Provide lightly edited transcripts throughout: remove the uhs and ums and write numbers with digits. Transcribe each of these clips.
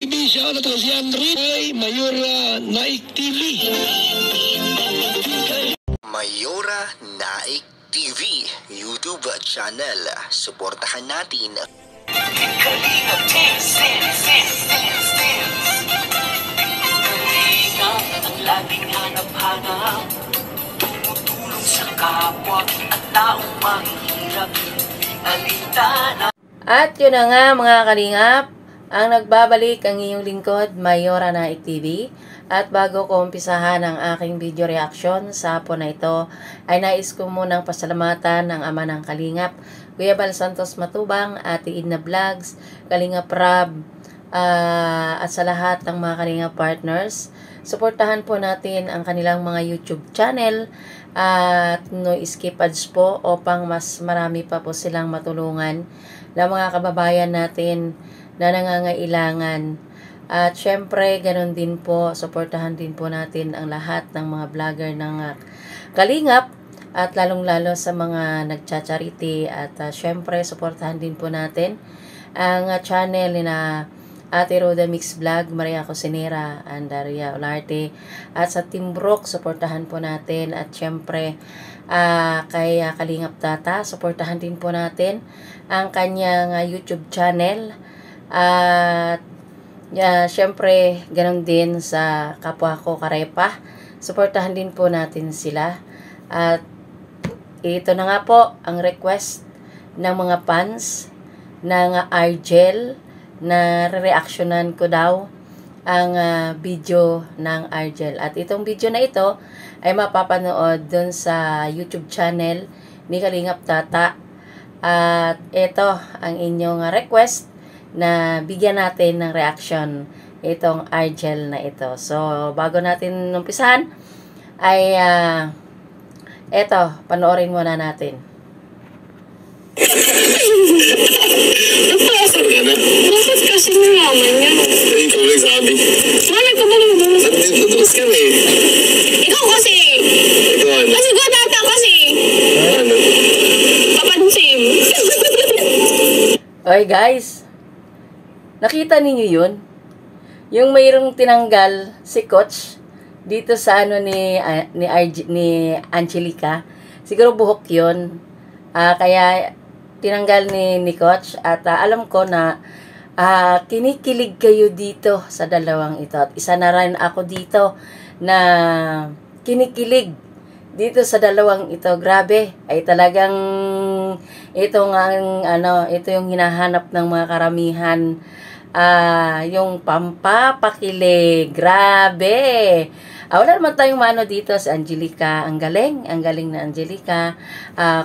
Siya na to si Henry ay Mayora Naik TV. Mayora Naik TV YouTube channel. Suportahan natin. Kalingap ang laging hanap-hanap, tumutulong sa kapwa at taong mahihirap, alintana. At yun na nga mga kalingap, ang nagbabalik ang iyong lingkod, Mayora Naik TV. At bago ko umpisahan ang aking video reaction sa hapon na ito, ay nais ko munang pasalamatan ang ama ng kalingap, Kuya Bal Santos Matubang, Ate Edna Vlogs, Kalingap Rab, at sa lahat ng mga kalingap partners. Suportahan po natin ang kanilang mga YouTube channel at no skip ads po upang mas marami pa po silang matulungan ng mga kababayan natin na nangangailangan. At syempre, ganun din po, suportahan din po natin ang lahat ng mga vlogger ng kalingap at lalong-lalo sa mga nagcha-charity. At syempre, suportahan din po natin ang channel ni na Ate Roda Mix Vlog, Maria Cosinera, Andaria Olarte. At sa Team Brooke, suportahan po natin. At syempre, kay Kalingap Tata, suportahan din po natin ang kanyang YouTube channel. At syempre, ganun din sa kapwa ko Karepa. Suportahan din po natin sila. At ito na nga po ang request ng mga fans ng Argel na re-reactionan ko daw ang video ng Argel. At itong video na ito ay mapapanood dun sa YouTube channel ni Kalingap Tata. At ito ang inyong request na bigyan natin ng reaction itong Argel na ito. So, bago natin umpisahan, ay ito, panoorin muna natin. Napasar ka na? Bakit kasi nalaman yan? Ay, ikaw nagsabi. Malay ka ba naman doon? At nagtutulas ka na eh. Ikaw kasi. Ikaw ano? Kasi ko tata kasi. Ano? Papansin. Oy guys, nakita ninyo yun? Yung mayroong tinanggal si Coach dito sa ano ni Angelica. Siguro buhok yun. Kaya tinanggal ni Coach. At alam ko na kinikilig kayo dito sa dalawang ito. At isa na rin ako dito na kinikilig dito sa dalawang ito. Grabe, ay talagang ito yung hinahanap ng mga karamihan. Yung pampapakilig. Grabe. Wala naman tayong mano dito si Angelica. Ang galing na Angelica.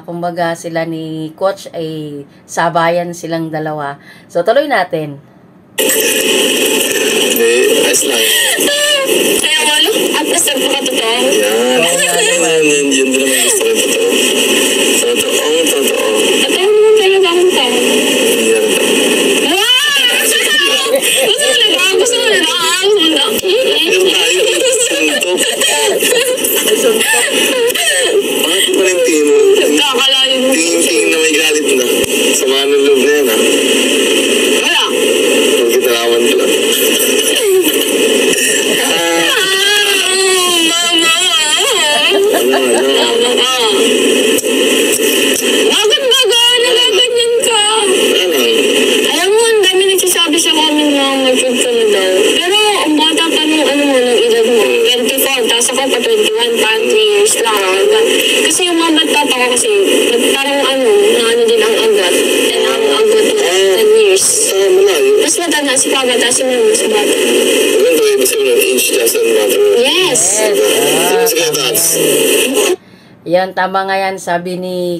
Kumbaga sila ni Coach ay sabayan silang dalawa. So tuloy natin. Ayos lang. Kaya walo, at basta magpakatotoo. Yan. Yun din naman gusto ko totoo. Totoo. At ayaw naman talaga akong tao. Yan. Gusto mo na. Yung tayo, suntok. Bakit pa rin tingin mo? Kakalain mo. Tingin na may galit na. Sama ng loob na yan ha. Wala. Magkitarawan ko lang. Bakit ba nagaganyan ka? Alam mo, ang dami nagsasabi sa comment na mag-tugtog na daw. Pero ang bata pa nung nung edad mo, 24, tapos ako pa 21, pa 3 years lang. Kasi yung mga bata pa ko kasi, parang din ang agat. And ang agat na 10 years. Mas matanda si Papa, tapos yung mga mas bata. Maganda yung kasi yung age doesn't matter. Yes! Yan, tama nga yan, sabi ni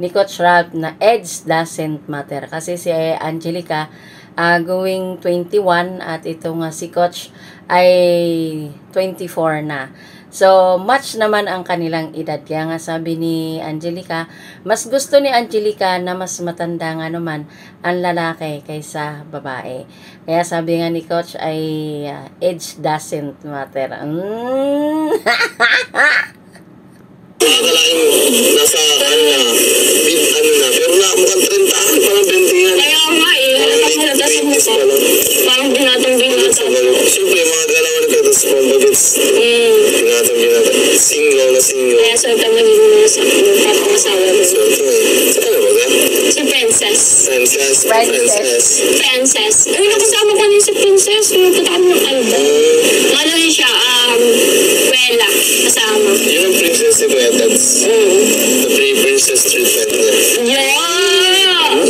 Coach Ralph na age doesn't matter. Kasi si Angelica going 21 at itong si Coach ay 24 na. So, match naman ang kanilang edad. Kaya nga sabi ni Angelica, mas gusto ni Angelica na mas matanda nga naman ang lalaki kaysa babae. Kaya sabi nga ni Coach ay age doesn't matter. Nakakalain nasa pero na mukhang 30 parang 20 yan. Kaya nga eh, halata mo na Princess. Uy, nakasama ko niya si Princess. Pumunta kami ng album. Ano rin siya, Wella. Kasama. Yun ang princess ni Kuya Tats. The Brave Princess treatment niya. Yeah!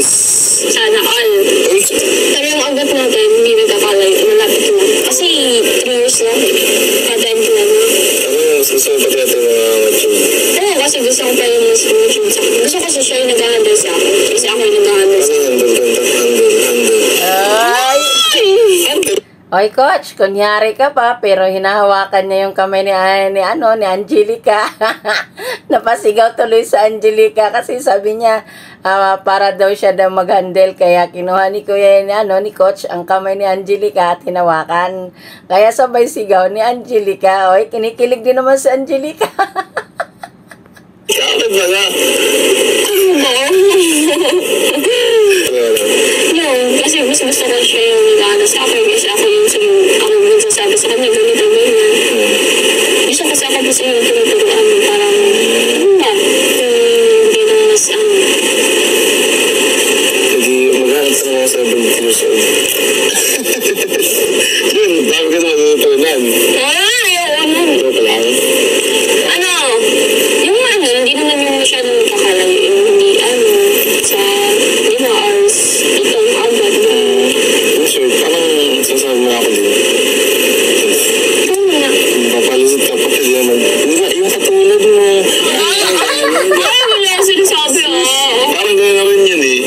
Sana all. Pero yung agad natin, hindi nagkakalay. Malapit na. Kasi 3 years lang. Patent na. Ano, gusto mo pati natin mga mature? Oo, kasi gusto ko pa yung mas mature sa akin. Gusto ko siya yung nag-handle sa akin. Kasi ako yung nag-handle sa akin. Handle. Ay! Oy, coach, kunyari ka pa, pero hinahawakan niya yung kamay ni Angelica. Napasigaw tuloy sa Angelica kasi sabi niya, para daw siya mag-handle, kaya kinuha ni Kuya ni coach ang kamay ni Angelica at hinawakan. Kaya sabay sigaw ni Angelica. Oy, kinikilig din naman si Angelica. Bakit ba na? Yun, kasi mas gusto ko siya yung nag-ano sa akin. Kasi ako yung nagsasabi sa kanya, ganito, ganyan. Gusto kasi ako kasi yung tinuturuan mo, parang, hindi na mas, Hindi, mag-aant sa mga 70 years old. Yun, bakit ka naman natutunan? Joke lang. Hindi naman yung masyadong nakakalayo. Hindi, sa, hours, itong agad na. Sure, parang sasabi mo ako din. Oo na. Papalisip ka pa kasi naman. Yung katulad mo. Ay, wala sinasabi, Parang gano'n naman yun eh.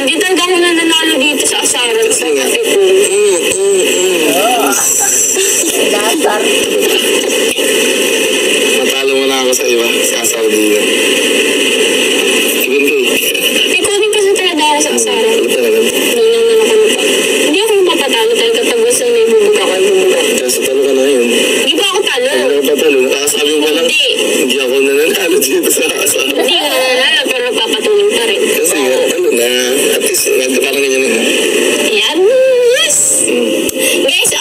Hindi talaga ako nananalo dito sa asaran. Sa kape ko. Lasar. Natalo mo na ako sa iba. Sa asar din. Ganda eh. Ikaw din kasi talaga ako sa asaran. Ano talaga? Hindi ako mapapatalo talaga pag gusto may bubog ako. Kasi talo ka na yun. Hindi pa ako talo. Ano ka talo? Nakasabi mo lang. Hindi ako nananalo dito sa asar. Hindi ko nananalo pero papatulong pa rin. Kasi ano na. At least parang ganyan na. Yan. Yes! Guys,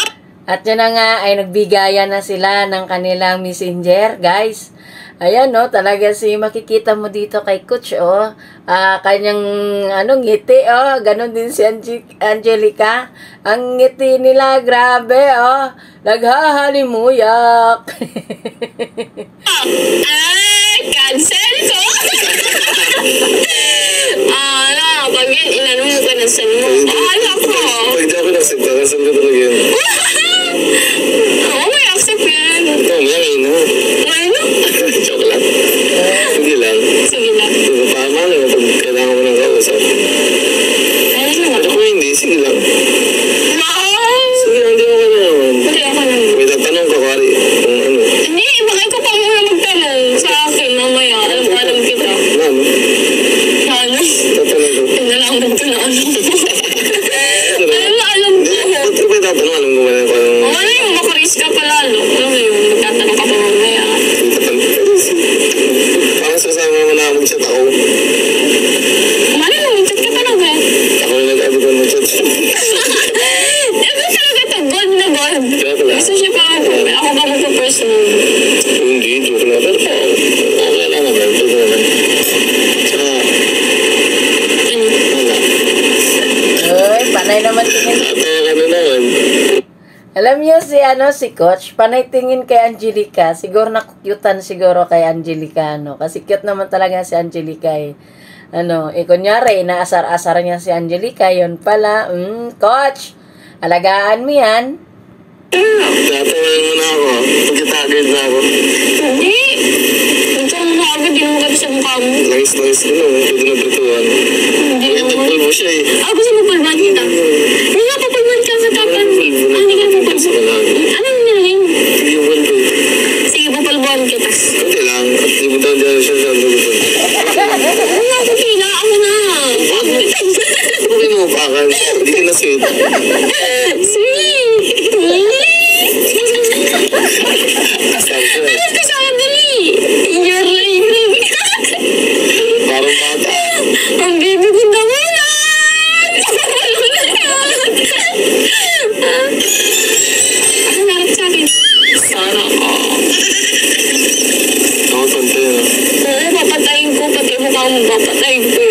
At yun na nga, ay nagbigayan na sila ng kanilang messenger, guys. Ayan, no, talaga makikita mo dito kay Coach, kanyang, ngiti, ganun din si Angelica. Ang ngiti nila, grabe, naghahalimuyak. cancel ko! Pag yan, inanong mo ka ng san mo. Ko! Pag di ako nasip ka, nasan ka talaga yun? Oo, may accept yan. Ito, may na. Joke lang. Hindi lang. Sige lang. Tama lang pag kailangan mo ng kausap. Ayos naman. Pero kung hindi, sige lang. Wow! Sige lang, di ako na naman. Hindi ako naman. May tatanong ka, pari. Kung ano. Hindi, bakit ko pa muna magtanong sa akin mamaya. Alam kita. Ano? Ano? Tatanong ko. Nalaman ko na ano. Alam ko. Ba't ko ba tatanong? Alam ko ba na kung anong... Ano yung makaris ka pa lalo? Ano yung magtatanong ka pa mamaya? Parang sasama mo na mag-chat ako. Mali mo, mag-chat ka talaga. Ako yung nag-add ko mag-chat. Ano talaga ito? God na God. Joke lang. Gusto siya pa ako. Ako ba magpa-personal? Hindi, joke lang. Pero okay lang naman. Pwede naman. Tsaka, wala. Uy, panay naman tingin. Ano naman? Alam niyo si Coach, panay tingin kay Angelica. Siguro nakukyutan siguro kay Angelica, Kasi cute naman talaga si Angelica, kunyari, naasar-asar niya si Angelica, yun pala, Coach, alagaan mo yan. Tatawain mo na ako. Pagkatagad na ako. Hindi. Nagtang mo agad, di mo ka sa mukha mo. Langis ko na. Pwede na brituan. Hindi Bakit naman. nagpulbo siya eh? Gusto mo palban kita? Hindi nga papalban ka sa tapan. Hindi ka papalban. Anong nilagay mo? Hindi yung pulbo eh. Sige, papalban kita. Hindi lang. Hindi mo daw dyan siya sa brituan. Wala ko pila. Ako na. Hindi mo upakan. Hindi ka na sweet. Sweet. Asal ko eh. Alas ka sa akin, dali. You're leaving. Parang bata. Ang baby ko naman. Ako narap sa akin. Sana ka. Ako sante na. Oo, papatayin ko. Pati mukha mo papatayin ko.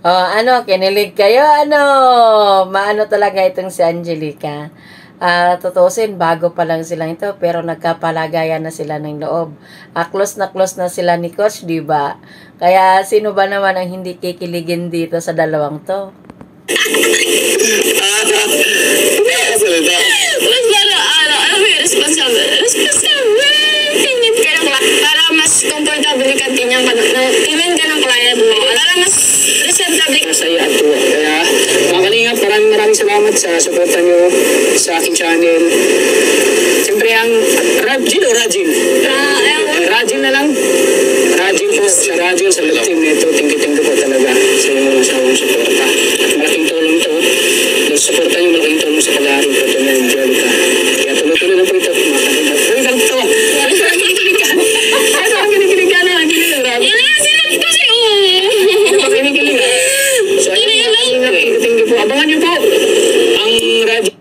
Oh, ano, kinilig kayo, ano? Maano talaga itong si Angelica. Tutusin, bago pa lang silang ito, pero nagkapalagayan na sila ng loob. Close na sila ni Coach, di ba? Kaya, sino ba naman ang hindi kikiligin dito sa dalawang to? Mas alam mo yung responsible. Tingin ka ng para mas comfortable ka tingnan ka tingin ka ng client mo. Para mas presentable ka. Masaya at tuwa. Kaya, mga kalingap, maraming salamat sa suporta nyo sa aking channel. Siyempre, ang Rajin o Rajin? Rajin na lang. Rajin po. Sa Rajin, sa love team nito, thank you po talaga sa inyong masawang suporta. At malaking tulong ito. Dahil suporta nyo, malaking tulong sa pag-aaral ko ito na Angelica. Kaya tuloy-tuloy lang po ito, mga kalingap. Uy, tawa! Ano ang kinikilig ka na? Sinap kasi Ano ba kinikilig ka? So, ayun mga kalingap, thank you po. Abangan nyo po ang Rajin.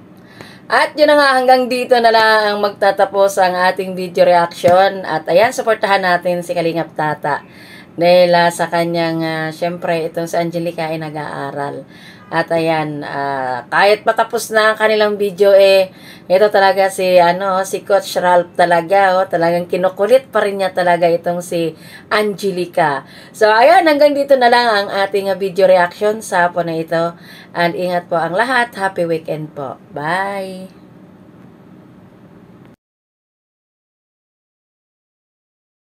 At yun na nga, hanggang dito na lang ang magtatapos ang ating video reaction. At ayan, supportahan natin si Kalingap Tata. Dahil sa kanyang, syempre, itong si Angelica ay nag-aaral. At ayan, kahit patapos na ang kanilang video, ito talaga si Coach Ralph talaga. Talagang kinukulit pa rin niya talaga itong si Angelica. So, ayan, hanggang dito na lang ang ating video reaction sa hapon na ito. And ingat po ang lahat. Happy weekend po. Bye!